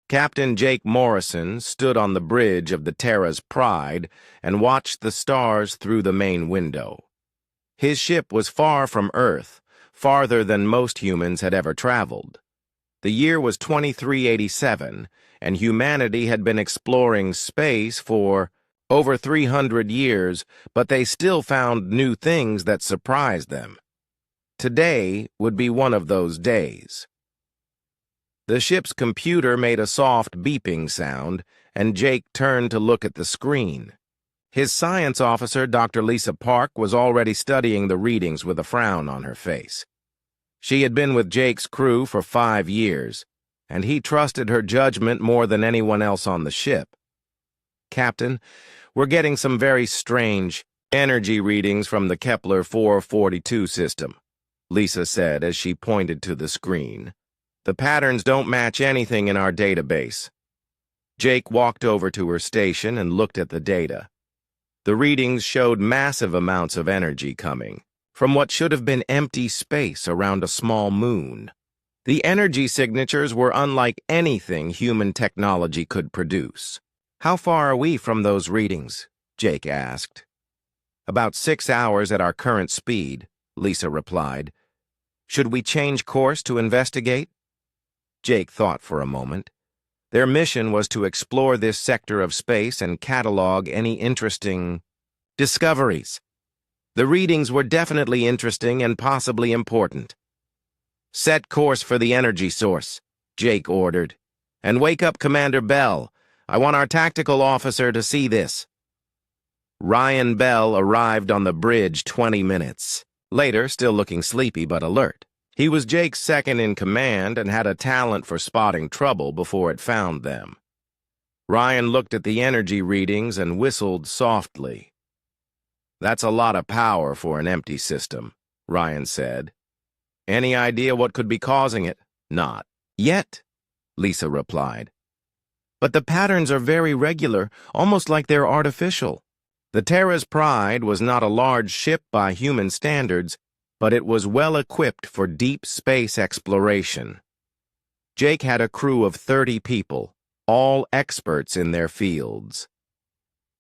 Captain Jake Morrison stood on the bridge of the Terra's Pride and watched the stars through the main window. His ship was far from Earth, farther than most humans had ever traveled. The year was 2387, and humanity had been exploring space for over 300 years, but they still found new things that surprised them. Today would be one of those days. The ship's computer made a soft beeping sound, and Jake turned to look at the screen. His science officer, Dr. Lisa Park, was already studying the readings with a frown on her face. She had been with Jake's crew for 5 years, and he trusted her judgment more than anyone else on the ship. "Captain, we're getting some very strange energy readings from the Kepler 442 system," Lisa said as she pointed to the screen. "The patterns don't match anything in our database." Jake walked over to her station and looked at the data. The readings showed massive amounts of energy coming from what should have been empty space around a small moon. The energy signatures were unlike anything human technology could produce. "How far are we from those readings?" Jake asked. "About 6 hours at our current speed," Lisa replied. "Should we change course to investigate?" Jake thought for a moment. Their mission was to explore this sector of space and catalog any interesting discoveries. The readings were definitely interesting and possibly important. "Set course for the energy source," Jake ordered. "And wake up Commander Bell. I want our tactical officer to see this." Ryan Bell arrived on the bridge 20 minutes later, still looking sleepy but alert. He was Jake's second in command and had a talent for spotting trouble before it found them. Ryan looked at the energy readings and whistled softly. "That's a lot of power for an empty system," Ryan said. "Any idea what could be causing it?" "Not yet," Lisa replied. "But the patterns are very regular, almost like they're artificial." The Terra's Pride was not a large ship by human standards, but it was well equipped for deep space exploration. Jake had a crew of 30 people, all experts in their fields.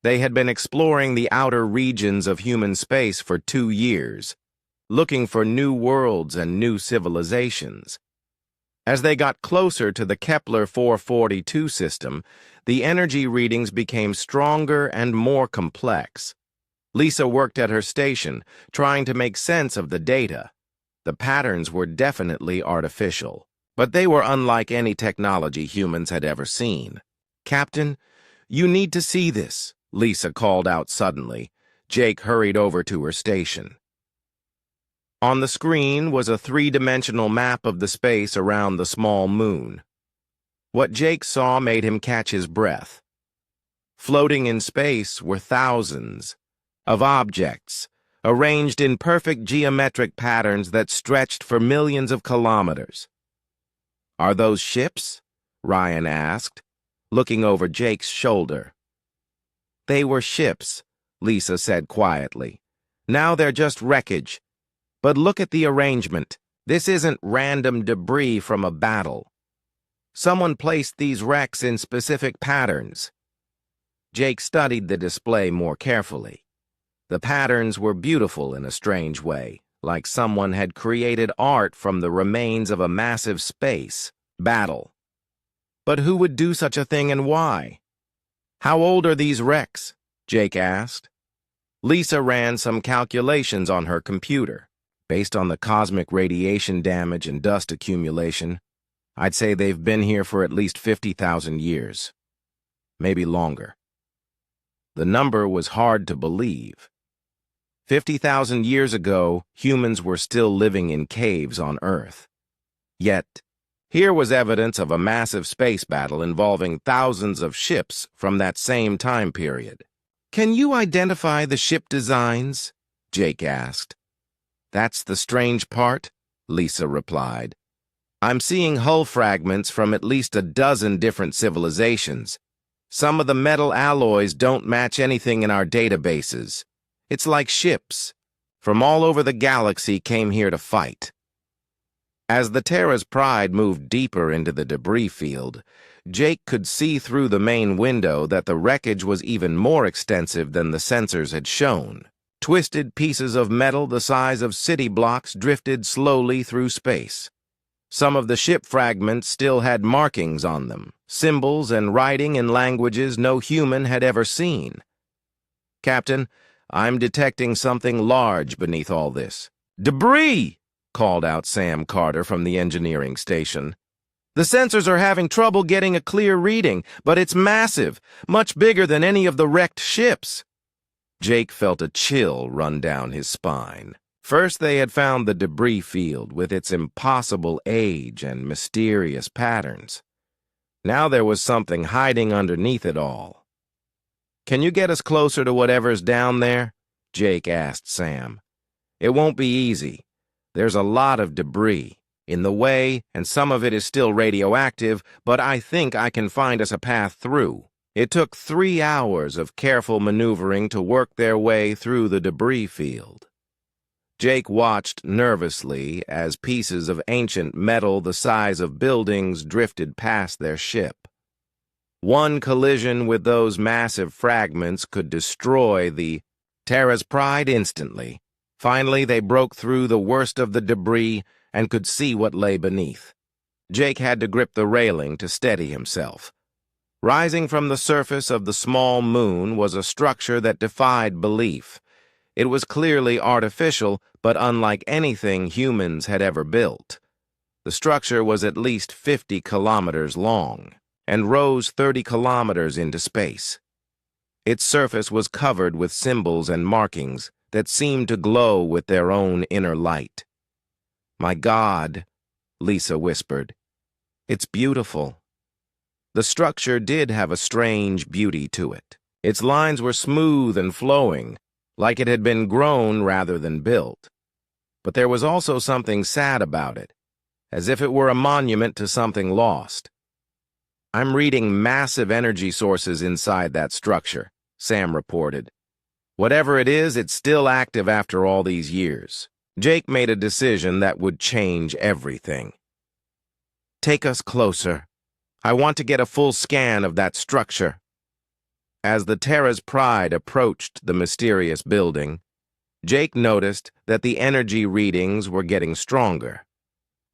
They had been exploring the outer regions of human space for 2 years, looking for new worlds and new civilizations. As they got closer to the Kepler 442 system, the energy readings became stronger and more complex. Lisa worked at her station, trying to make sense of the data. The patterns were definitely artificial, but they were unlike any technology humans had ever seen. "Captain, you need to see this," Lisa called out suddenly. Jake hurried over to her station. On the screen was a 3-dimensional map of the space around the small moon. What Jake saw made him catch his breath. Floating in space were thousands of objects, arranged in perfect geometric patterns that stretched for millions of kilometers. "Are those ships?" Ryan asked, looking over Jake's shoulder. "They were ships," Lisa said quietly. "Now they're just wreckage. But look at the arrangement. This isn't random debris from a battle. Someone placed these wrecks in specific patterns." Jake studied the display more carefully. The patterns were beautiful in a strange way, like someone had created art from the remains of a massive space battle. But who would do such a thing and why? "How old are these wrecks?" Jake asked. Lisa ran some calculations on her computer. "Based on the cosmic radiation damage and dust accumulation, I'd say they've been here for at least 50,000 years. Maybe longer." The number was hard to believe. 50,000 years ago, humans were still living in caves on Earth. Yet, here was evidence of a massive space battle involving thousands of ships from that same time period. "Can you identify the ship designs?" Jake asked. "That's the strange part," Lisa replied. "I'm seeing hull fragments from at least a dozen different civilizations. Some of the metal alloys don't match anything in our databases. It's like ships from all over the galaxy came here to fight." As the Terra's Pride moved deeper into the debris field, Jake could see through the main window that the wreckage was even more extensive than the sensors had shown. Twisted pieces of metal the size of city blocks drifted slowly through space. Some of the ship fragments still had markings on them, symbols and writing in languages no human had ever seen. "Captain, I'm detecting something large beneath all this." "Debris!" called out Sam Carter from the engineering station. "The sensors are having trouble getting a clear reading, but it's massive, much bigger than any of the wrecked ships." Jake felt a chill run down his spine. First they had found the debris field with its impossible age and mysterious patterns. Now there was something hiding underneath it all. "Can you get us closer to whatever's down there?" Jake asked Sam. "It won't be easy. There's a lot of debris in the way, and some of it is still radioactive, but I think I can find us a path through." It took 3 hours of careful maneuvering to work their way through the debris field. Jake watched nervously as pieces of ancient metal the size of buildings drifted past their ship. One collision with those massive fragments could destroy the Terra's pride instantly. Finally, they broke through the worst of the debris and could see what lay beneath. Jake had to grip the railing to steady himself. Rising from the surface of the small moon was a structure that defied belief. It was clearly artificial, but unlike anything humans had ever built. The structure was at least 50 kilometers long and rose 30 kilometers into space. Its surface was covered with symbols and markings that seemed to glow with their own inner light. "My God," Lisa whispered. "It's beautiful." The structure did have a strange beauty to it. Its lines were smooth and flowing, like it had been grown rather than built. But there was also something sad about it, as if it were a monument to something lost. "I'm reading massive energy sources inside that structure," Sam reported. "Whatever it is, it's still active after all these years." Jake made a decision that would change everything. "Take us closer. I want to get a full scan of that structure." As the Terra's Pride approached the mysterious building, Jake noticed that the energy readings were getting stronger.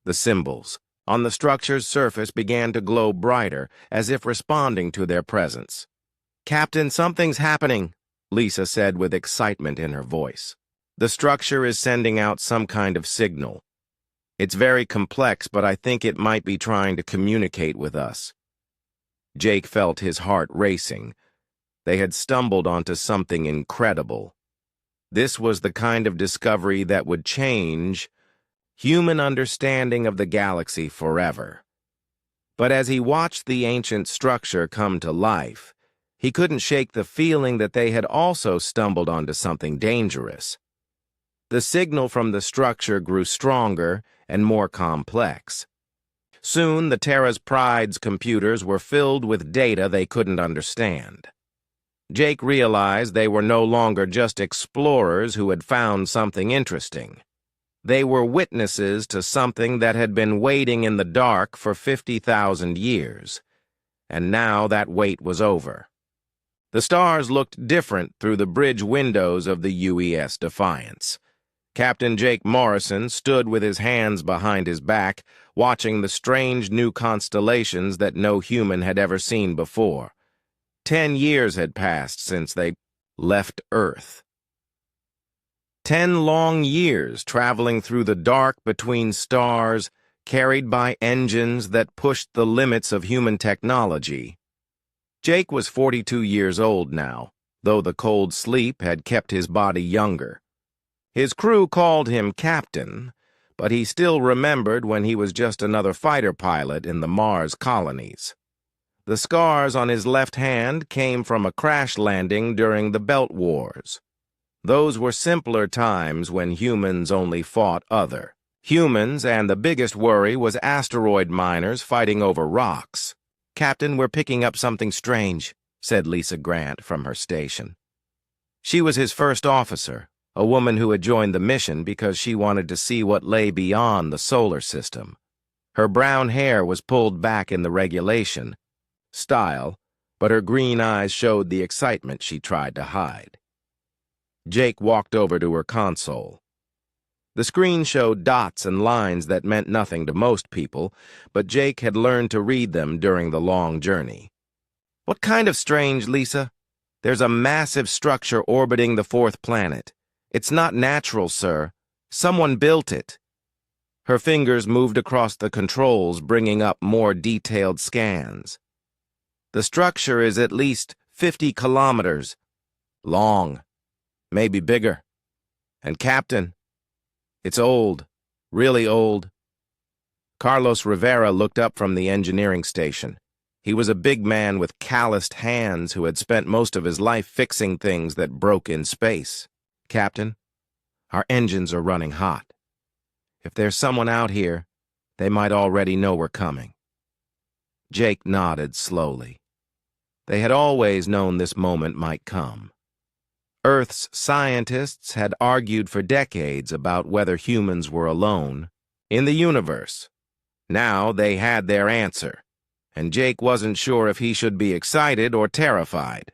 The symbols on the structure's surface began to glow brighter, as if responding to their presence. "Captain, something's happening," Lisa said with excitement in her voice. "The structure is sending out some kind of signal. It's very complex, but I think it might be trying to communicate with us." Jake felt his heart racing. They had stumbled onto something incredible. This was the kind of discovery that would change human understanding of the galaxy forever. But as he watched the ancient structure come to life, he couldn't shake the feeling that they had also stumbled onto something dangerous. The signal from the structure grew stronger and more complex. Soon, the Terra's Pride's computers were filled with data they couldn't understand. Jake realized they were no longer just explorers who had found something interesting. They were witnesses to something that had been waiting in the dark for 50,000 years. And now that wait was over. The stars looked different through the bridge windows of the UES Defiance. Captain Jake Morrison stood with his hands behind his back, watching the strange new constellations that no human had ever seen before. 10 years had passed since they left Earth. 10 long years traveling through the dark between stars, carried by engines that pushed the limits of human technology. Jake was 42 years old now, though the cold sleep had kept his body younger. His crew called him Captain, but he still remembered when he was just another fighter pilot in the Mars colonies. The scars on his left hand came from a crash landing during the Belt Wars. Those were simpler times when humans only fought other humans, and the biggest worry was asteroid miners fighting over rocks. "Captain, we're picking up something strange," said Lisa Grant from her station. She was his first officer, a woman who had joined the mission because she wanted to see what lay beyond the solar system. Her brown hair was pulled back in the regulation, style, but her green eyes showed the excitement she tried to hide. Jake walked over to her console. The screen showed dots and lines that meant nothing to most people, but Jake had learned to read them during the long journey. What kind of strange, Lisa? There's a massive structure orbiting the fourth planet. It's not natural, sir. Someone built it. Her fingers moved across the controls, bringing up more detailed scans. The structure is at least 50 kilometers long, maybe bigger. And Captain, it's old, really old. Carlos Rivera looked up from the engineering station. He was a big man with calloused hands who had spent most of his life fixing things that broke in space. Captain, our engines are running hot. If there's someone out here, they might already know we're coming. Jake nodded slowly. They had always known this moment might come. Earth's scientists had argued for decades about whether humans were alone in the universe. Now they had their answer, and Jake wasn't sure if he should be excited or terrified.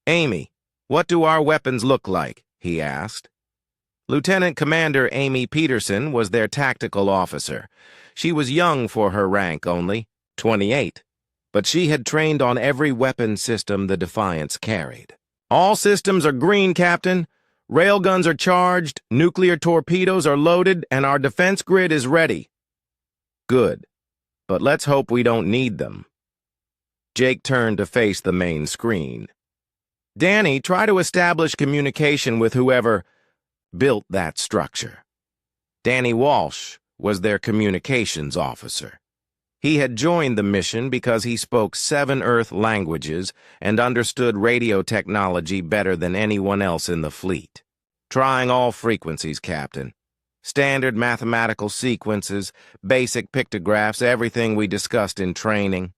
"Amy, what do our weapons look like?" he asked. Lieutenant Commander Amy Peterson was their tactical officer. She was young for her rank only, 28, but she had trained on every weapon system the Defiance carried. "All systems are green, Captain. Railguns are charged, nuclear torpedoes are loaded, and our defense grid is ready." "Good, but let's hope we don't need them." Jake turned to face the main screen. "Danny, try to establish communication with whoever built that structure." Danny Walsh was their communications officer. He had joined the mission because he spoke 7 Earth languages and understood radio technology better than anyone else in the fleet. "Trying all frequencies, Captain. Standard mathematical sequences, basic pictographs, everything we discussed in training."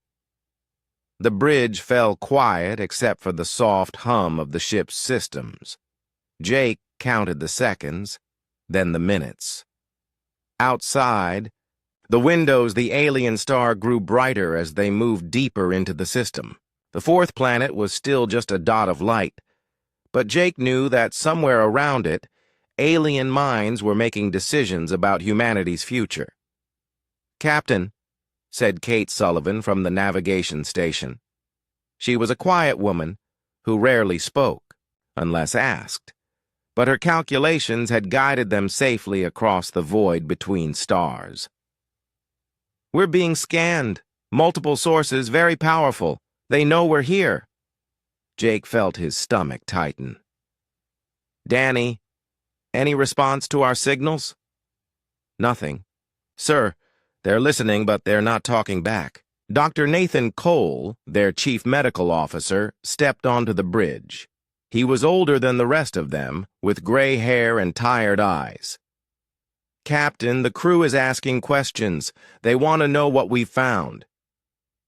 The bridge fell quiet except for the soft hum of the ship's systems. Jake counted the seconds, then the minutes. Outside, the windows the alien star grew brighter as they moved deeper into the system. The fourth planet was still just a dot of light, but Jake knew that somewhere around it, alien minds were making decisions about humanity's future. "Captain," said Kate Sullivan from the navigation station. She was a quiet woman who rarely spoke, unless asked, but her calculations had guided them safely across the void between stars. "We're being scanned. Multiple sources, very powerful. They know we're here." Jake felt his stomach tighten. "Danny, any response to our signals?" "Nothing. Sir, they're listening, but they're not talking back." Dr. Nathan Cole, their chief medical officer, stepped onto the bridge. He was older than the rest of them, with gray hair and tired eyes. "Captain, the crew is asking questions. They want to know what we've found."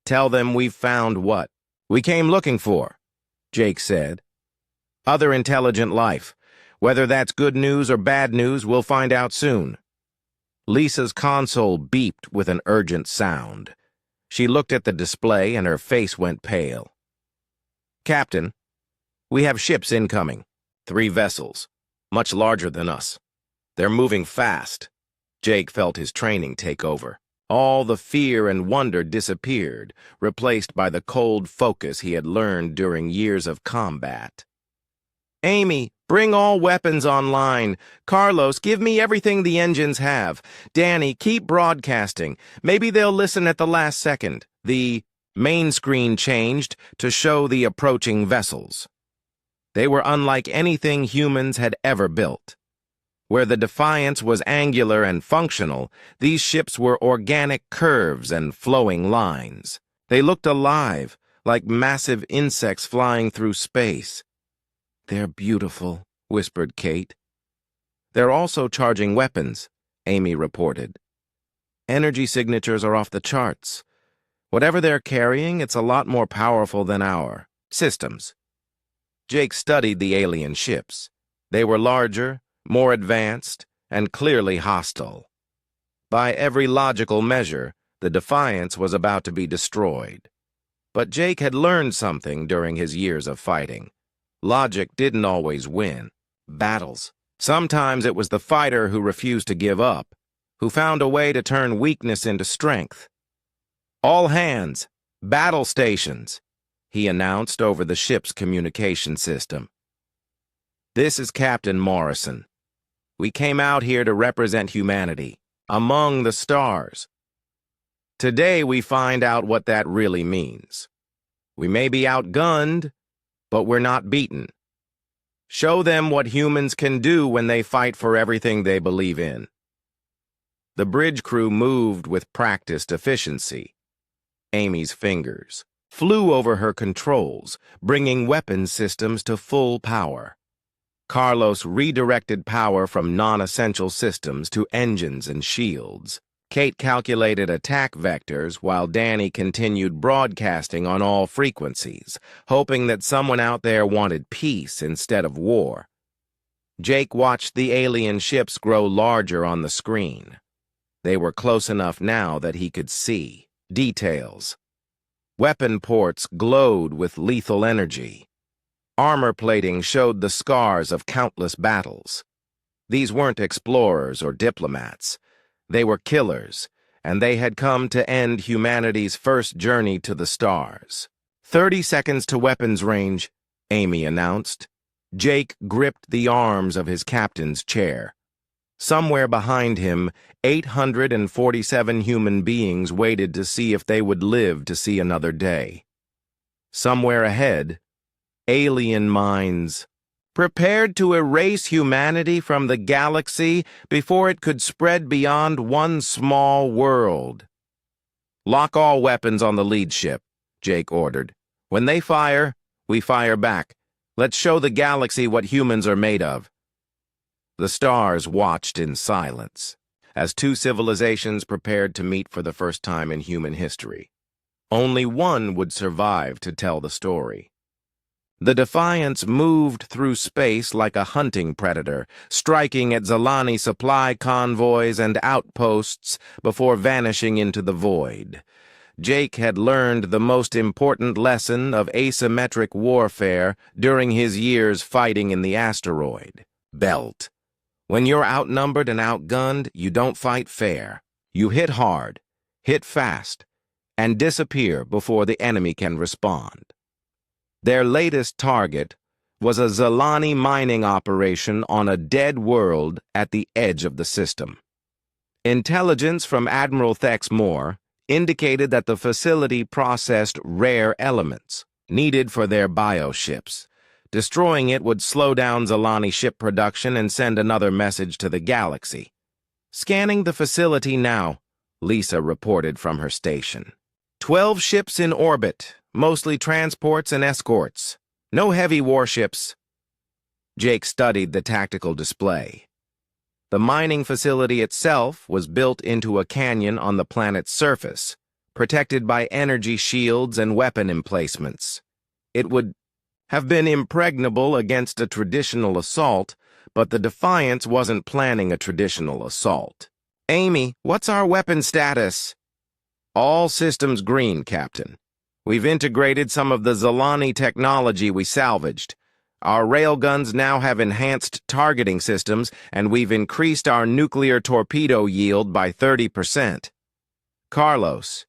"Tell them we've found what we came looking for," Jake said. "Other intelligent life. Whether that's good news or bad news, we'll find out soon." Lisa's console beeped with an urgent sound. She looked at the display and her face went pale. "Captain, we have ships incoming. 3 vessels, much larger than us. They're moving fast." Jake felt his training take over. All the fear and wonder disappeared, replaced by the cold focus he had learned during years of combat. "Amy, bring all weapons online. Carlos, give me everything the engines have. Danny, keep broadcasting. Maybe they'll listen at the last second." The main screen changed to show the approaching vessels. They were unlike anything humans had ever built. Where the Defiance was angular and functional, these ships were organic curves and flowing lines. They looked alive, like massive insects flying through space. "They're beautiful," whispered Kate. "They're also charging weapons," Amy reported. "Energy signatures are off the charts. Whatever they're carrying, it's a lot more powerful than our systems." Jake studied the alien ships. They were larger, more advanced, and clearly hostile. By every logical measure, the Defiance was about to be destroyed. But Jake had learned something during his years of fighting. Logic didn't always win battles. Sometimes it was the fighter who refused to give up, who found a way to turn weakness into strength. "All hands, battle stations," he announced over the ship's communication system. "This is Captain Morrison. We came out here to represent humanity, among the stars. Today we find out what that really means. We may be outgunned, but we're not beaten. Show them what humans can do when they fight for everything they believe in." The bridge crew moved with practiced efficiency. Amy's fingers flew over her controls, bringing weapon systems to full power. Carlos redirected power from non-essential systems to engines and shields. Kate calculated attack vectors while Danny continued broadcasting on all frequencies, hoping that someone out there wanted peace instead of war. Jake watched the alien ships grow larger on the screen. They were close enough now that he could see details. Weapon ports glowed with lethal energy. Armor plating showed the scars of countless battles. These weren't explorers or diplomats. They were killers, and they had come to end humanity's first journey to the stars. 30 seconds to weapons range, Amy announced. Jake gripped the arms of his captain's chair. Somewhere behind him, 847 human beings waited to see if they would live to see another day. Somewhere ahead, alien minds, prepared to erase humanity from the galaxy before it could spread beyond one small world. "Lock all weapons on the lead ship," Jake ordered. "When they fire, we fire back. Let's show the galaxy what humans are made of." The stars watched in silence as two civilizations prepared to meet for the first time in human history. Only one would survive to tell the story. The Defiance moved through space like a hunting predator, striking at Zalani supply convoys and outposts before vanishing into the void. Jake had learned the most important lesson of asymmetric warfare during his years fighting in the asteroid belt. When you're outnumbered and outgunned, you don't fight fair. You hit hard, hit fast, and disappear before the enemy can respond. Their latest target was a Zalani mining operation on a dead world at the edge of the system. Intelligence from Admiral Thex Moore indicated that the facility processed rare elements needed for their bioships. Destroying it would slow down Zalani ship production and send another message to the galaxy. "Scanning the facility now," Lisa reported from her station. 12 ships in orbit, mostly transports and escorts. No heavy warships." Jake studied the tactical display. The mining facility itself was built into a canyon on the planet's surface, protected by energy shields and weapon emplacements. It would have been impregnable against a traditional assault, but the Defiance wasn't planning a traditional assault. "Amy, what's our weapon status?" "All systems green, Captain. We've integrated some of the Zalani technology we salvaged. Our railguns now have enhanced targeting systems, and we've increased our nuclear torpedo yield by 30%. Carlos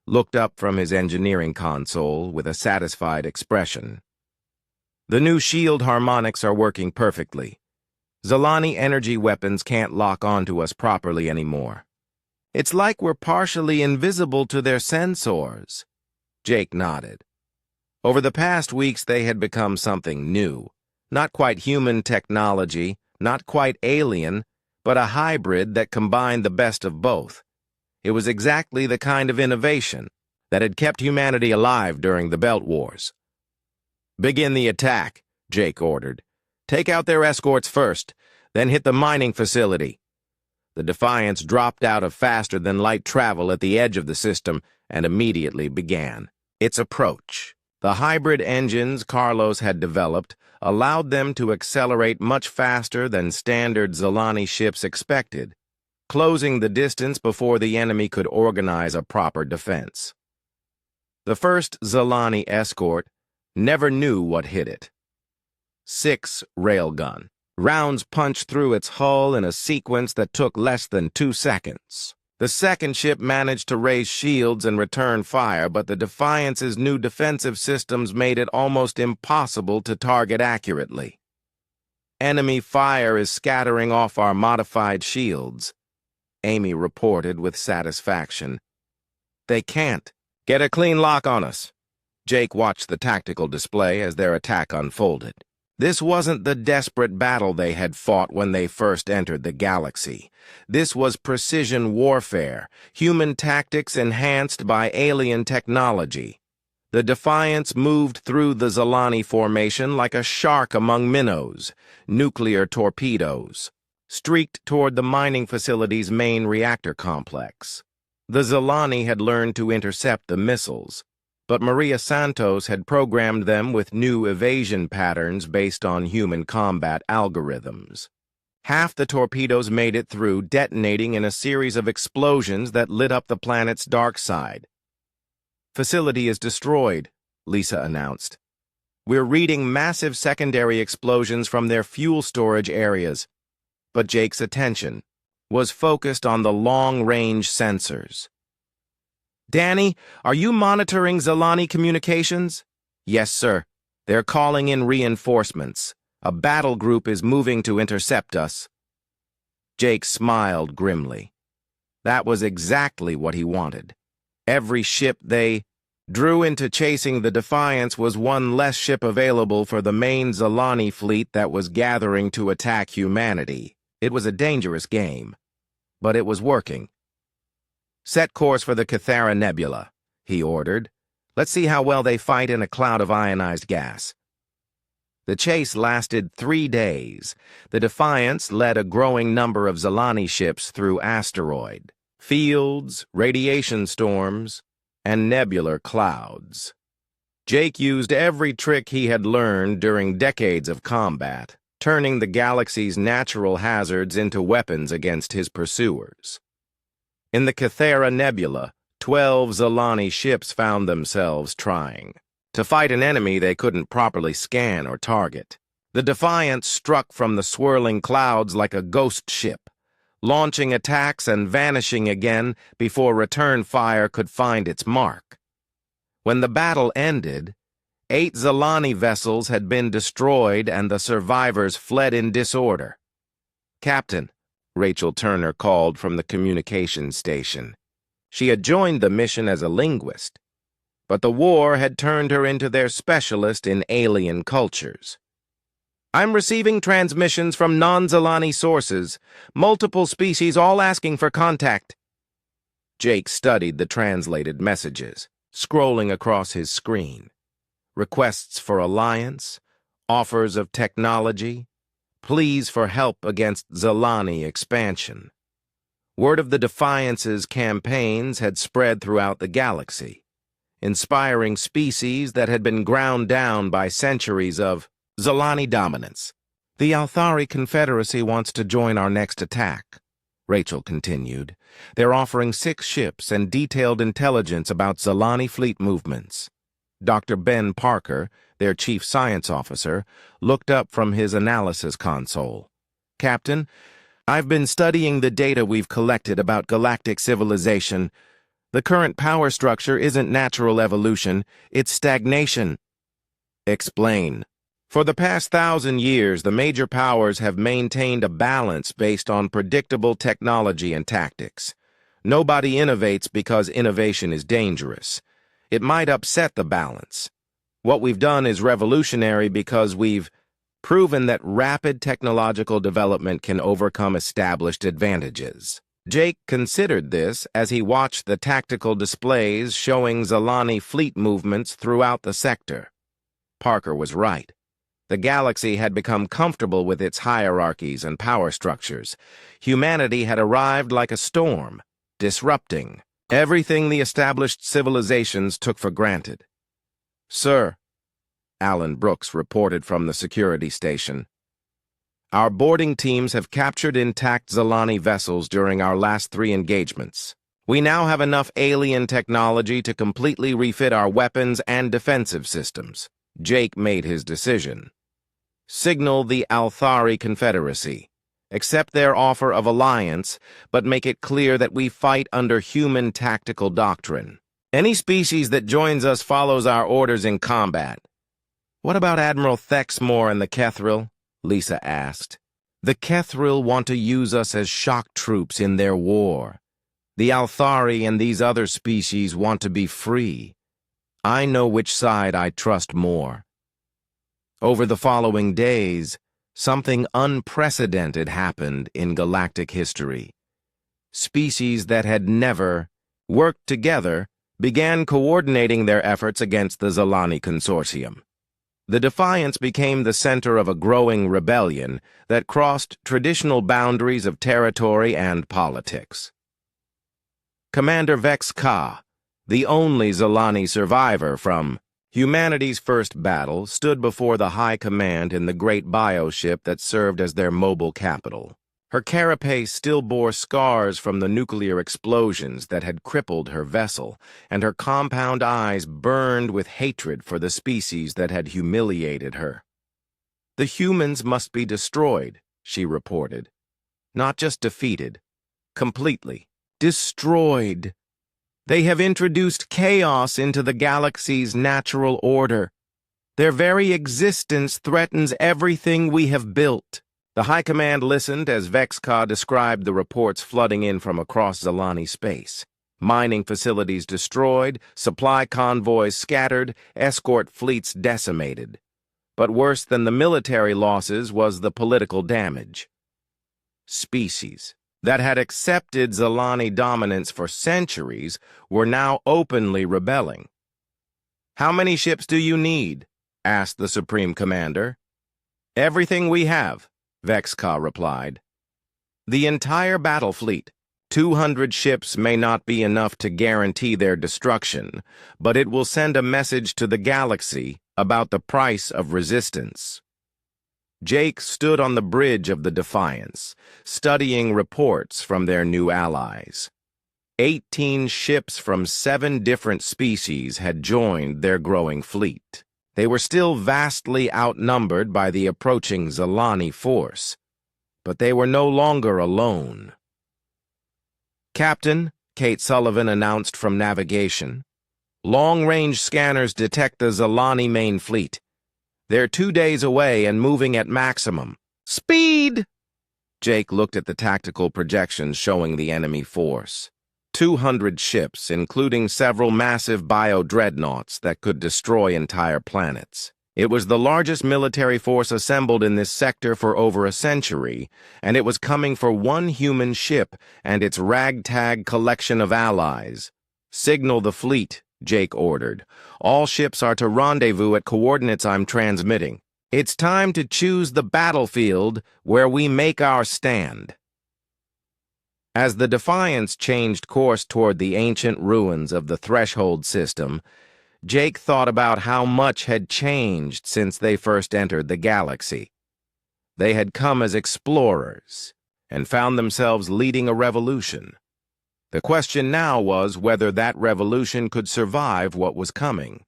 looked up from his engineering console with a satisfied expression. "The new shield harmonics are working perfectly. Zalani energy weapons can't lock onto us properly anymore. It's like we're partially invisible to their sensors." Jake nodded. Over the past weeks, they had become something new. Not quite human technology, not quite alien, but a hybrid that combined the best of both. It was exactly the kind of innovation that had kept humanity alive during the Belt Wars. "Begin the attack," Jake ordered. "Take out their escorts first, then hit the mining facility." The Defiance dropped out of faster-than-light travel at the edge of the system and immediately began its approach. The hybrid engines Carlos had developed allowed them to accelerate much faster than standard Zalani ships expected, closing the distance before the enemy could organize a proper defense. The first Zalani escort never knew what hit it. 6 railgun. Rounds punched through its hull in a sequence that took less than 2 seconds. The second ship managed to raise shields and return fire, but the Defiance's new defensive systems made it almost impossible to target accurately. Enemy fire is scattering off our modified shields, Amy reported with satisfaction. They can't. Get a clean lock on us. Jake watched the tactical display as their attack unfolded. This wasn't the desperate battle they had fought when they first entered the galaxy. This was precision warfare, human tactics enhanced by alien technology. The Defiance moved through the Zalani formation like a shark among minnows, nuclear torpedoes, streaked toward the mining facility's main reactor complex. The Zalani had learned to intercept the missiles, but Maria Santos had programmed them with new evasion patterns based on human combat algorithms. Half the torpedoes made it through, detonating in a series of explosions that lit up the planet's dark side. "Facility is destroyed," Lisa announced. "We're reading massive secondary explosions from their fuel storage areas." But Jake's attention was focused on the long-range sensors. "Danny, are you monitoring Zalani communications?" "Yes, sir. They're calling in reinforcements. A battle group is moving to intercept us." Jake smiled grimly. That was exactly what he wanted. Every ship they drew into chasing the Defiance was one less ship available for the main Zalani fleet that was gathering to attack humanity. It was a dangerous game, but it was working. "Set course for the Cathara Nebula," he ordered. "Let's see how well they fight in a cloud of ionized gas." The chase lasted 3 days. The Defiance led a growing number of Zalani ships through asteroid, fields, radiation storms, and nebular clouds. Jake used every trick he had learned during decades of combat, turning the galaxy's natural hazards into weapons against his pursuers. In the Cathara Nebula, 12 Zalani ships found themselves trying to fight an enemy they couldn't properly scan or target. The Defiance struck from the swirling clouds like a ghost ship, launching attacks and vanishing again before return fire could find its mark. When the battle ended, 8 Zalani vessels had been destroyed and the survivors fled in disorder. "Captain," Rachel Turner called from the communications station. She had joined the mission as a linguist, but the war had turned her into their specialist in alien cultures. "I'm receiving transmissions from non-Zalani sources, multiple species all asking for contact." Jake studied the translated messages, scrolling across his screen. Requests for alliance, offers of technology, pleas for help against Zalani expansion. Word of the Defiance's campaigns had spread throughout the galaxy, inspiring species that had been ground down by centuries of Zalani dominance. "The Althari Confederacy wants to join our next attack," Rachel continued. "They're offering 6 ships and detailed intelligence about Zalani fleet movements." Dr. Ben Parker, their chief science officer, looked up from his analysis console. "Captain, I've been studying the data we've collected about galactic civilization. The current power structure isn't natural evolution, it's stagnation." "Explain." "For the past 1,000 years, the major powers have maintained a balance based on predictable technology and tactics. Nobody innovates because innovation is dangerous. It might upset the balance. What we've done is revolutionary because we've proven that rapid technological development can overcome established advantages." Jake considered this as he watched the tactical displays showing Zalani fleet movements throughout the sector. Parker was right. The galaxy had become comfortable with its hierarchies and power structures. Humanity had arrived like a storm, disrupting everything the established civilizations took for granted. "Sir," Alan Brooks reported from the security station, "our boarding teams have captured intact Zalani vessels during our last 3 engagements. We now have enough alien technology to completely refit our weapons and defensive systems. Jake made his decision. Signal the Althari Confederacy. Accept their offer of alliance, but make it clear that we fight under human tactical doctrine. Any species that joins us follows our orders in combat. What about Admiral Thexmore and the Kethril? Lisa asked. The Kethril want to use us as shock troops in their war. The Althari and these other species want to be free. I know which side I trust more. Over the following days, something unprecedented happened in galactic history. Species that had never worked together began coordinating their efforts against the Zalani Consortium. The Defiance became the center of a growing rebellion that crossed traditional boundaries of territory and politics. Commander Vex Ka, the only Zalani survivor from humanity's first battle, stood before the High Command in the great bioship that served as their mobile capital. Her carapace still bore scars from the nuclear explosions that had crippled her vessel, and her compound eyes burned with hatred for the species that had humiliated her. The humans must be destroyed, she reported. Not just defeated, completely destroyed. They have introduced chaos into the galaxy's natural order. Their very existence threatens everything we have built. The High Command listened as Vex Ka described the reports flooding in from across Zalani space. Mining facilities destroyed, supply convoys scattered, escort fleets decimated. But worse than the military losses was the political damage. Species that had accepted Zalani dominance for centuries were now openly rebelling. "How many ships do you need?" asked the Supreme Commander. "Everything we have," Vex Ka replied. "The entire battle fleet. 200 ships may not be enough to guarantee their destruction, but it will send a message to the galaxy about the price of resistance." Jake stood on the bridge of the Defiance, studying reports from their new allies. 18 ships from 7 different species had joined their growing fleet. They were still vastly outnumbered by the approaching Zalani force, but they were no longer alone. "Captain," Kate Sullivan announced from navigation, "long-range scanners detect the Zalani main fleet. They're 2 days away and moving at maximum speed." Jake looked at the tactical projections showing the enemy force. 200 ships, including several massive bio-dreadnoughts that could destroy entire planets. It was the largest military force assembled in this sector for over a century, and it was coming for one human ship and its ragtag collection of allies. "Signal the fleet," Jake ordered. "All ships are to rendezvous at coordinates I'm transmitting. It's time to choose the battlefield where we make our stand." As the Defiance changed course toward the ancient ruins of the Threshold system, Jake thought about how much had changed since they first entered the galaxy. They had come as explorers and found themselves leading a revolution. The question now was whether that revolution could survive what was coming.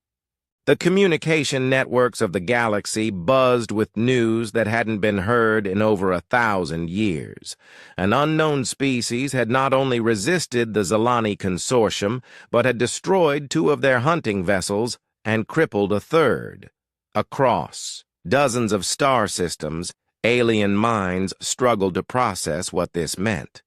The communication networks of the galaxy buzzed with news that hadn't been heard in over 1,000 years. An unknown species had not only resisted the Zalani Consortium, but had destroyed 2 of their hunting vessels and crippled a third. Across dozens of star systems, alien minds struggled to process what this meant.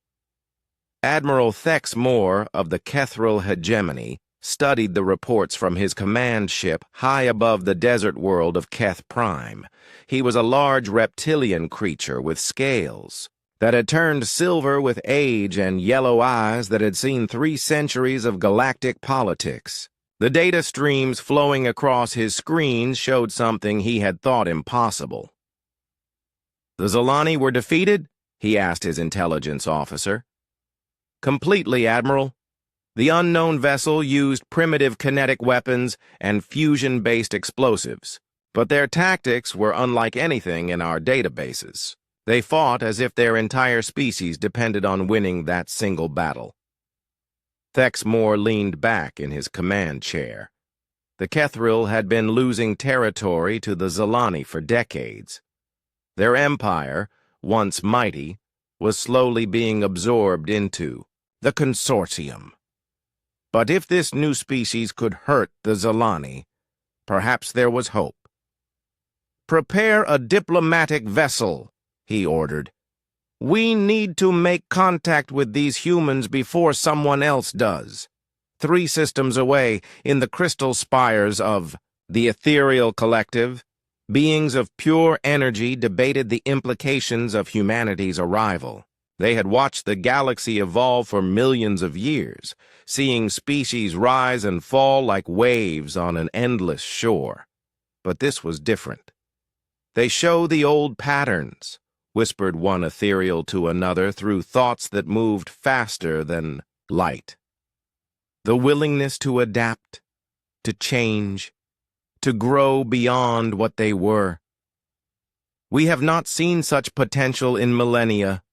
Admiral Thexmore of the Kethril hegemony studied the reports from his command ship high above the desert world of Keth Prime. He was a large reptilian creature with scales that had turned silver with age and yellow eyes that had seen 3 centuries of galactic politics. The data streams flowing across his screen showed something he had thought impossible. "The Zalani were defeated?" he asked his intelligence officer. "Completely, Admiral. The unknown vessel used primitive kinetic weapons and fusion-based explosives, but their tactics were unlike anything in our databases. They fought as if their entire species depended on winning that single battle." Thexmore leaned back in his command chair. The Kethril had been losing territory to the Zalani for decades. Their empire, once mighty, was slowly being absorbed into the consortium. But if this new species could hurt the Zalani, perhaps there was hope. "Prepare a diplomatic vessel," he ordered. "We need to make contact with these humans before someone else does." 3 systems away, in the crystal spires of the Ethereal Collective, beings of pure energy debated the implications of humanity's arrival. They had watched the galaxy evolve for millions of years, seeing species rise and fall like waves on an endless shore. But this was different. "They show the old patterns," whispered one ethereal to another through thoughts that moved faster than light. "The willingness to adapt, to change, to grow beyond what they were. We have not seen such potential in millennia."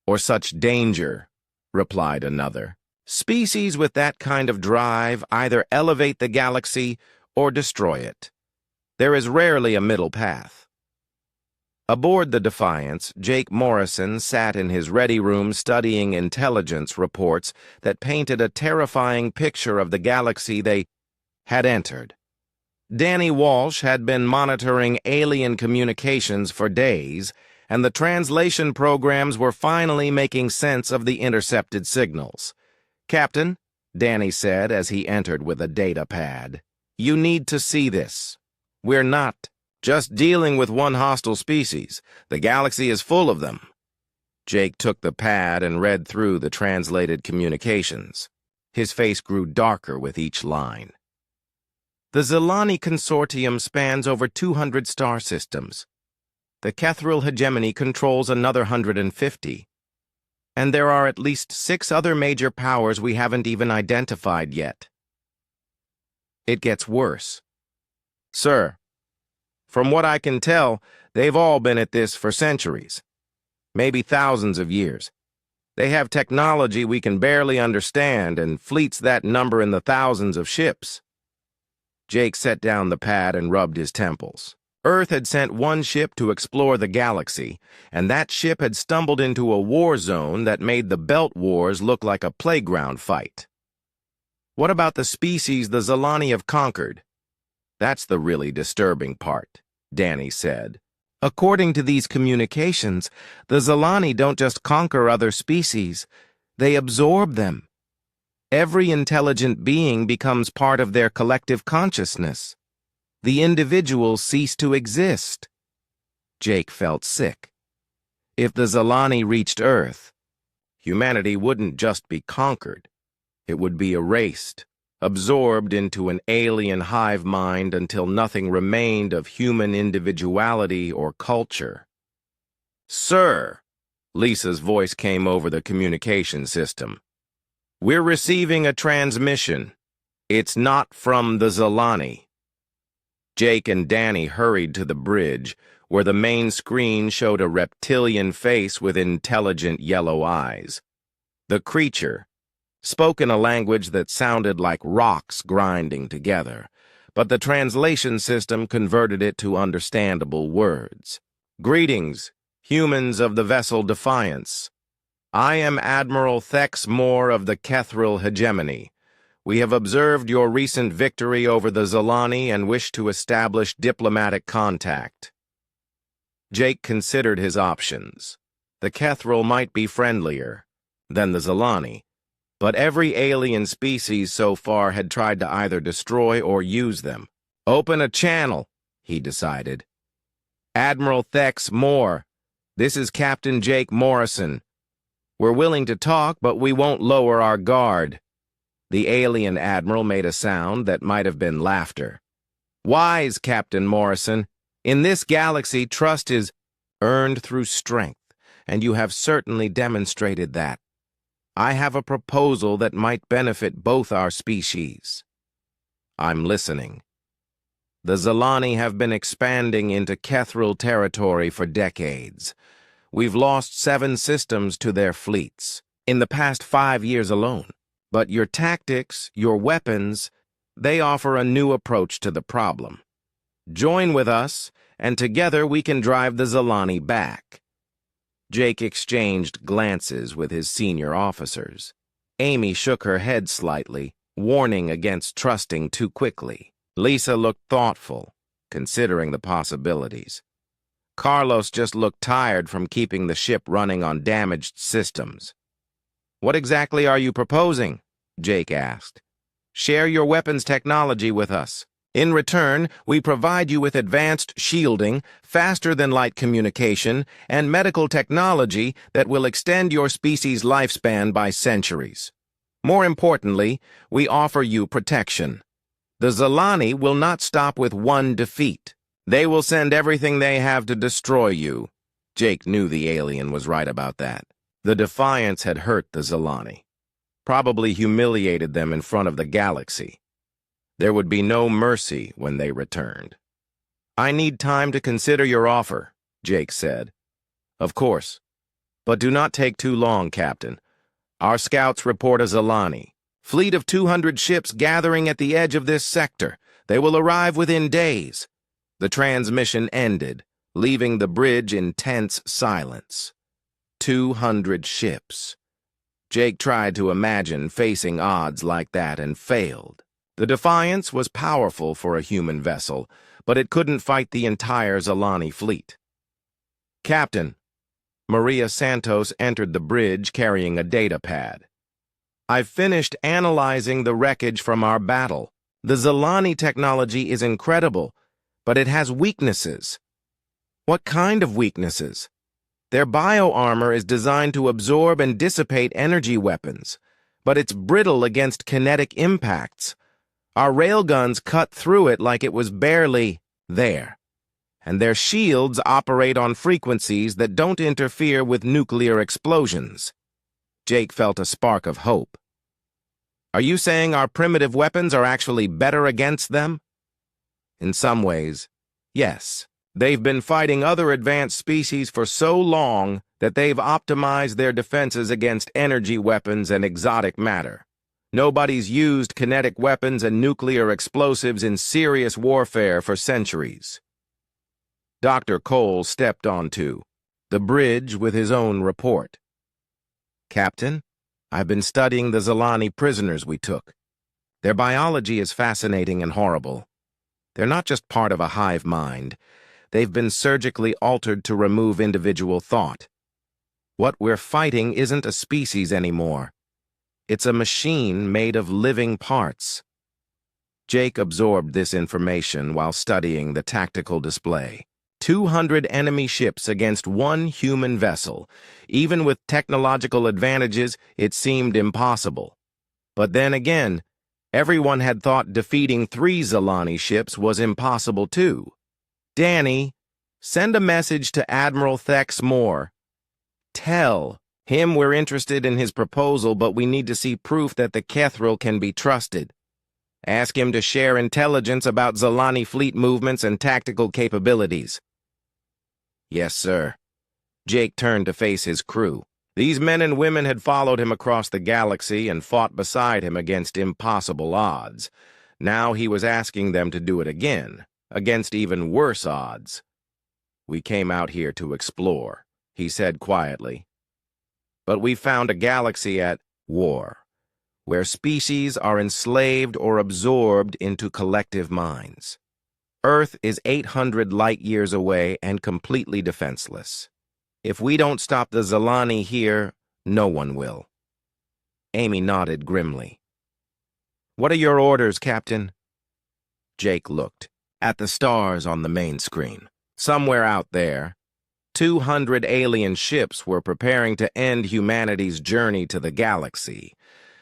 "Or such danger," replied another. "Species with that kind of drive either elevate the galaxy or destroy it. There is rarely a middle path." Aboard the Defiance, Jake Morrison sat in his ready room studying intelligence reports that painted a terrifying picture of the galaxy they had entered. Danny Walsh had been monitoring alien communications for days, and the translation programs were finally making sense of the intercepted signals. "Captain," Danny said as he entered with a data pad, "you need to see this. We're not just dealing with one hostile species. The galaxy is full of them." Jake took the pad and read through the translated communications. His face grew darker with each line. "The Zalani Consortium spans over 200 star systems. The Kethril hegemony controls another 150. And there are at least 6 other major powers we haven't even identified yet. It gets worse. Sir, from what I can tell, they've all been at this for centuries, maybe thousands of years. They have technology we can barely understand and fleets that number in the thousands of ships." Jake set down the pad and rubbed his temples. Earth had sent one ship to explore the galaxy, and that ship had stumbled into a war zone that made the Belt Wars look like a playground fight. "What about the species the Zalani have conquered?" "That's the really disturbing part," Danny said. "According to these communications, the Zalani don't just conquer other species, they absorb them. Every intelligent being becomes part of their collective consciousness. The individuals cease to exist." Jake felt sick. If the Zalani reached Earth, humanity wouldn't just be conquered. It would be erased, absorbed into an alien hive mind until nothing remained of human individuality or culture. "Sir," Lisa's voice came over the communication system, "we're receiving a transmission. It's not from the Zalani." Jake and Danny hurried to the bridge, where the main screen showed a reptilian face with intelligent yellow eyes. The creature spoke in a language that sounded like rocks grinding together, but the translation system converted it to understandable words. "Greetings, humans of the vessel Defiance. I am Admiral Thexmore of the Kethril hegemony. We have observed your recent victory over the Zalani and wish to establish diplomatic contact." Jake considered his options. The Kethril might be friendlier than the Zalani, but every alien species so far had tried to either destroy or use them. "Open a channel," he decided. "Admiral Thexmore, this is Captain Jake Morrison. We're willing to talk, but we won't lower our guard." The alien admiral made a sound that might have been laughter. "Wise, Captain Morrison. In this galaxy, trust is earned through strength, and you have certainly demonstrated that. I have a proposal that might benefit both our species." "I'm listening." "The Zalani have been expanding into Kethril territory for decades. We've lost 7 systems to their fleets in the past 5 years alone. But your tactics, your weapons, they offer a new approach to the problem. Join with us, and together we can drive the Zilani back." Jake exchanged glances with his senior officers. Amy shook her head slightly, warning against trusting too quickly. Lisa looked thoughtful, considering the possibilities. Carlos just looked tired from keeping the ship running on damaged systems. "What exactly are you proposing?" Jake asked. "Share your weapons technology with us. In return, we provide you with advanced shielding, faster-than-light communication, and medical technology that will extend your species' lifespan by centuries. More importantly, we offer you protection. The Zilani will not stop with one defeat. They will send everything they have to destroy you." Jake knew the alien was right about that. The defiance had hurt the Zilani, probably humiliated them in front of the galaxy. There would be no mercy when they returned. "I need time to consider your offer," Jake said. "Of course. But do not take too long, Captain. Our scouts report a Zilani. Fleet of 200 ships gathering at the edge of this sector. They will arrive within days." The transmission ended, leaving the bridge in tense silence. 200 ships. Jake tried to imagine facing odds like that and failed. The Defiance was powerful for a human vessel, but it couldn't fight the entire Zilani fleet. "Captain," Maria Santos entered the bridge carrying a data pad. "I've finished analyzing the wreckage from our battle. The Zilani technology is incredible, but it has weaknesses." "What kind of weaknesses?" "Their bio-armor is designed to absorb and dissipate energy weapons, but it's brittle against kinetic impacts. Our railguns cut through it like it was barely there, and their shields operate on frequencies that don't interfere with nuclear explosions." Jake felt a spark of hope. "Are you saying our primitive weapons are actually better against them?" "In some ways, yes. They've been fighting other advanced species for so long that they've optimized their defenses against energy weapons and exotic matter. Nobody's used kinetic weapons and nuclear explosives in serious warfare for centuries." Dr. Cole stepped onto the bridge with his own report. "Captain, I've been studying the Zilani prisoners we took. Their biology is fascinating and horrible. They're not just part of a hive mind. They've been surgically altered to remove individual thought. What we're fighting isn't a species anymore. It's a machine made of living parts." Jake absorbed this information while studying the tactical display. 200 enemy ships against one human vessel. Even with technological advantages, it seemed impossible. But then again, everyone had thought defeating 3 Zilani ships was impossible too. "Danny, send a message to Admiral Thex Moore. Tell him we're interested in his proposal, but we need to see proof that the Kethril can be trusted. Ask him to share intelligence about Zilani fleet movements and tactical capabilities." "Yes, sir." Jake turned to face his crew. These men and women had followed him across the galaxy and fought beside him against impossible odds. Now he was asking them to do it again, against even worse odds. "We came out here to explore," he said quietly. "But we found a galaxy at war, where species are enslaved or absorbed into collective minds. Earth is 800 light-years away and completely defenseless. If we don't stop the Zilani here, no one will." Amy nodded grimly. "What are your orders, Captain?" Jake looked at the stars on the main screen. Somewhere out there, 200 alien ships were preparing to end humanity's journey to the galaxy.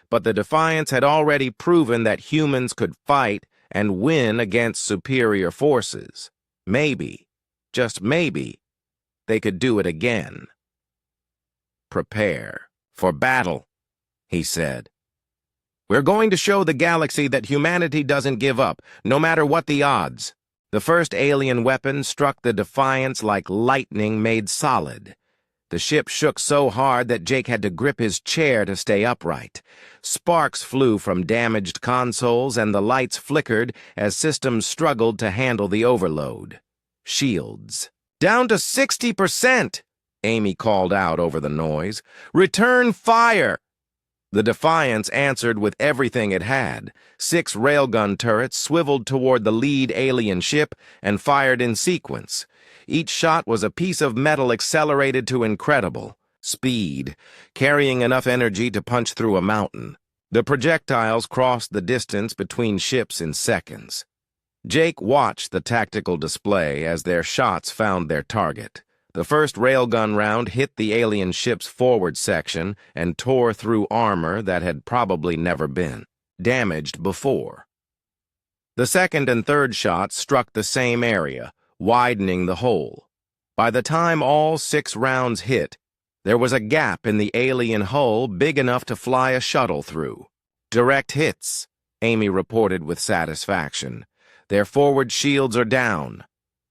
But the Defiance had already proven that humans could fight and win against superior forces. Maybe, just maybe, they could do it again. "Prepare for battle," he said. "We're going to show the galaxy that humanity doesn't give up, no matter what the odds." The first alien weapon struck the Defiance like lightning made solid. The ship shook so hard that Jake had to grip his chair to stay upright. Sparks flew from damaged consoles and the lights flickered as systems struggled to handle the overload. Shields. "Down to 60%! Amy called out over the noise. "Return fire!" The Defiance answered with everything it had. 6 railgun turrets swiveled toward the lead alien ship and fired in sequence. Each shot was a piece of metal accelerated to incredible speed, carrying enough energy to punch through a mountain. The projectiles crossed the distance between ships in seconds. Jake watched the tactical display as their shots found their target. The first railgun round hit the alien ship's forward section and tore through armor that had probably never been damaged before. The second and third shots struck the same area, widening the hole. By the time all 6 rounds hit, there was a gap in the alien hull big enough to fly a shuttle through. "Direct hits," Amy reported with satisfaction. "Their forward shields are down."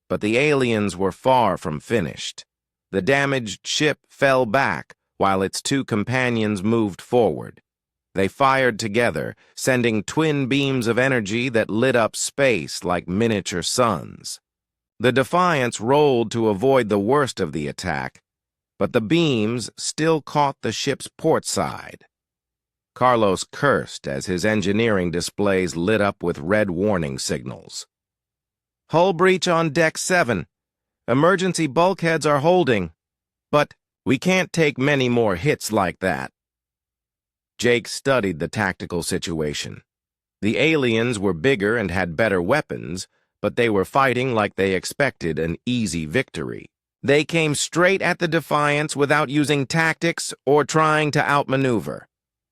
But the aliens were far from finished. The damaged ship fell back while its 2 companions moved forward. They fired together, sending twin beams of energy that lit up space like miniature suns. The Defiance rolled to avoid the worst of the attack, but the beams still caught the ship's port side. Carlos cursed as his engineering displays lit up with red warning signals. "Hull breach on Deck 7. Emergency bulkheads are holding. But we can't take many more hits like that." Jake studied the tactical situation. The aliens were bigger and had better weapons, but they were fighting like they expected an easy victory. They came straight at the Defiance without using tactics or trying to outmaneuver.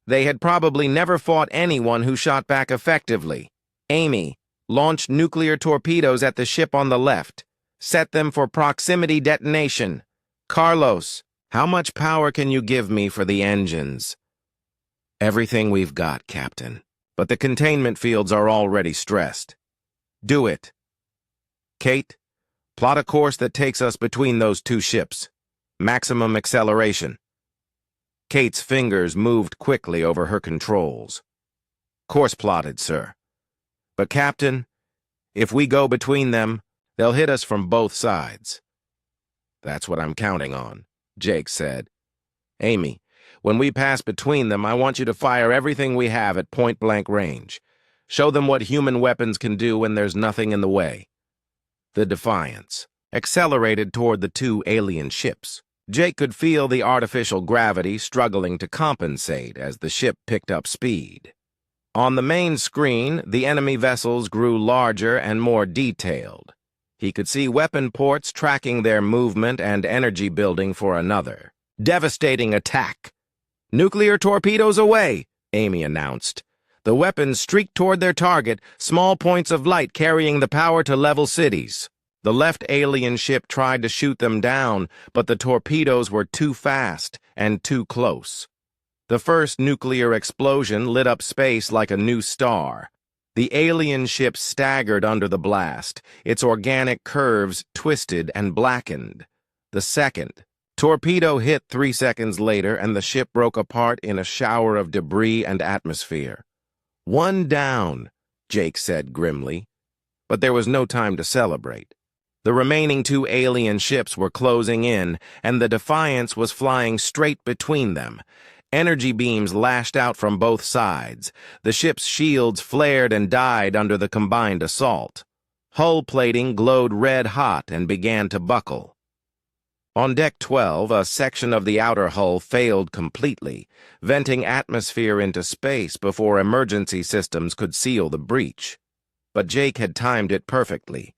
They had probably never fought anyone who shot back effectively. "Amy, launch nuclear torpedoes at the ship on the left. Set them for proximity detonation. Carlos, how much power can you give me for the engines?" "Everything we've got, Captain. But the containment fields are already stressed." "Do it." "Kate, plot a course that takes us between those 2 ships. Maximum acceleration." Kate's fingers moved quickly over her controls. "Course plotted, sir. But, Captain, if we go between them, they'll hit us from both sides." "That's what I'm counting on," Jake said. "Amy, when we pass between them, I want you to fire everything we have at point-blank range. Show them what human weapons can do when there's nothing in the way." The Defiance accelerated toward the 2 alien ships. Jake could feel the artificial gravity struggling to compensate as the ship picked up speed. On the main screen, the enemy vessels grew larger and more detailed. He could see weapon ports tracking their movement and energy building for another. "Devastating attack." "Nuclear torpedoes away," Amy announced. The weapons streaked toward their target, small points of light carrying the power to level cities. The left alien ship tried to shoot them down, but the torpedoes were too fast and too close. The first nuclear explosion lit up space like a new star. The alien ship staggered under the blast, its organic curves twisted and blackened. The second torpedo hit 3 seconds later, and the ship broke apart in a shower of debris and atmosphere. "One down," Jake said grimly. But there was no time to celebrate. The remaining 2 alien ships were closing in, and the Defiance was flying straight between them. Energy beams lashed out from both sides. The ship's shields flared and died under the combined assault. Hull plating glowed red-hot and began to buckle. On Deck 12, a section of the outer hull failed completely, venting atmosphere into space before emergency systems could seal the breach. But Jake had timed it perfectly.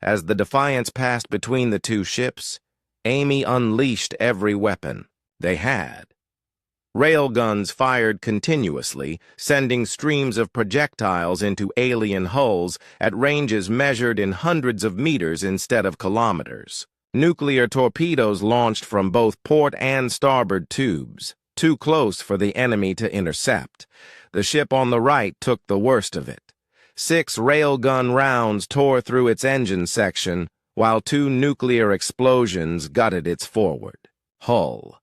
As the Defiance passed between the 2 ships, Amy unleashed every weapon they had. Railguns fired continuously, sending streams of projectiles into alien hulls at ranges measured in hundreds of meters instead of kilometers. Nuclear torpedoes launched from both port and starboard tubes, too close for the enemy to intercept. The ship on the right took the worst of it. 6 railgun rounds tore through its engine section, while 2 nuclear explosions gutted its forward. Hull.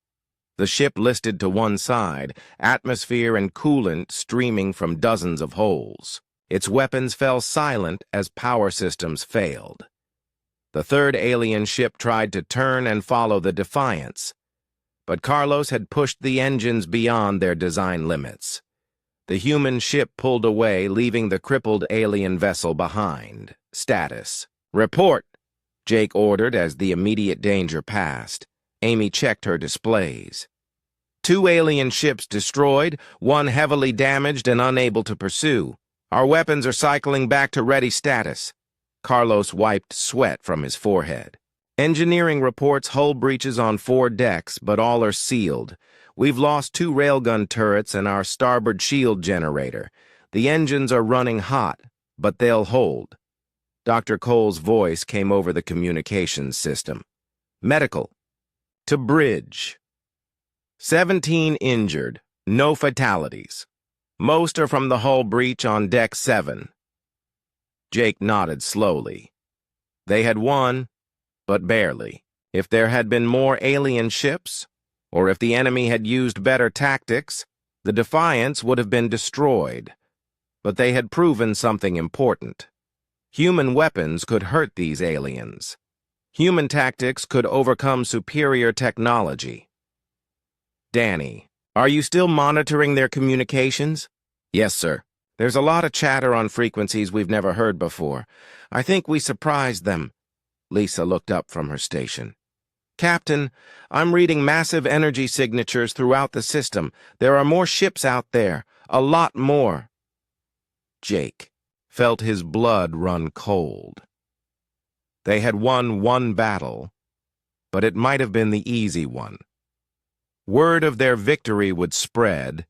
The ship listed to one side, atmosphere and coolant streaming from dozens of holes. Its weapons fell silent as power systems failed. The third alien ship tried to turn and follow the Defiance, but Carlos had pushed the engines beyond their design limits. The human ship pulled away, leaving the crippled alien vessel behind. Status. Report, Jake ordered as the immediate danger passed. Amy checked her displays. 2 alien ships destroyed, 1 heavily damaged and unable to pursue. Our weapons are cycling back to ready status. Carlos wiped sweat from his forehead. Engineering reports hull breaches on 4 decks, but all are sealed. We've lost 2 railgun turrets and our starboard shield generator. The engines are running hot, but they'll hold. Dr. Cole's voice came over the communications system. Medical. To bridge. 17 injured. No fatalities. Most are from the hull breach on Deck 7. Jake nodded slowly. They had won, but barely. If there had been more alien ships, or if the enemy had used better tactics, the Defiance would have been destroyed. But they had proven something important. Human weapons could hurt these aliens. Human tactics could overcome superior technology. Danny, are you still monitoring their communications? Yes, sir. There's a lot of chatter on frequencies we've never heard before. I think we surprised them. Lisa looked up from her station. Captain, I'm reading massive energy signatures throughout the system. There are more ships out there. A lot more. Jake felt his blood run cold. They had won 1 battle, but it might have been the easy one. Word of their victory would spread,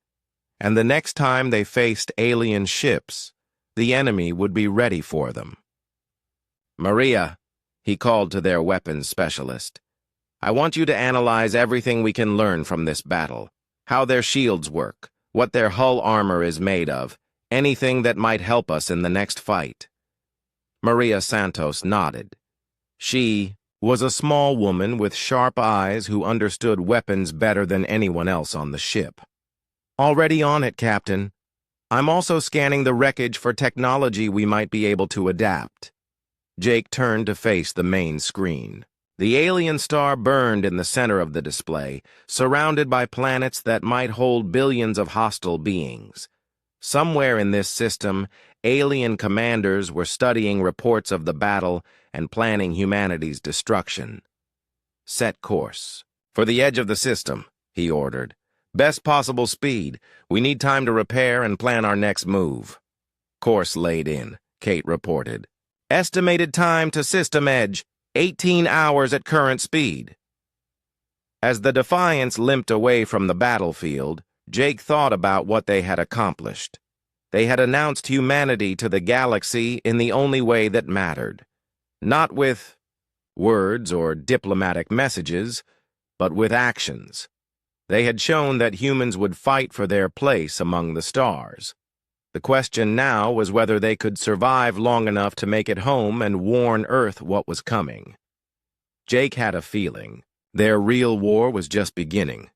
and the next time they faced alien ships, the enemy would be ready for them. Maria, he called to their weapons specialist, I want you to analyze everything we can learn from this battle. How their shields work, what their hull armor is made of, anything that might help us in the next fight. Maria Santos nodded. She was a small woman with sharp eyes who understood weapons better than anyone else on the ship. Already on it, Captain. I'm also scanning the wreckage for technology we might be able to adapt. Jake turned to face the main screen. The alien star burned in the center of the display, surrounded by planets that might hold billions of hostile beings. Somewhere in this system, alien commanders were studying reports of the battle and planning humanity's destruction. Set course. For the edge of the system, he ordered. Best possible speed. We need time to repair and plan our next move. Course laid in, Kate reported. Estimated time to system edge, 18 hours at current speed. As the Defiance limped away from the battlefield, Jake thought about what they had accomplished. They had announced humanity to the galaxy in the only way that mattered. Not with words or diplomatic messages, but with actions. They had shown that humans would fight for their place among the stars. The question now was whether they could survive long enough to make it home and warn Earth what was coming. Jake had a feeling. Their real war was just beginning.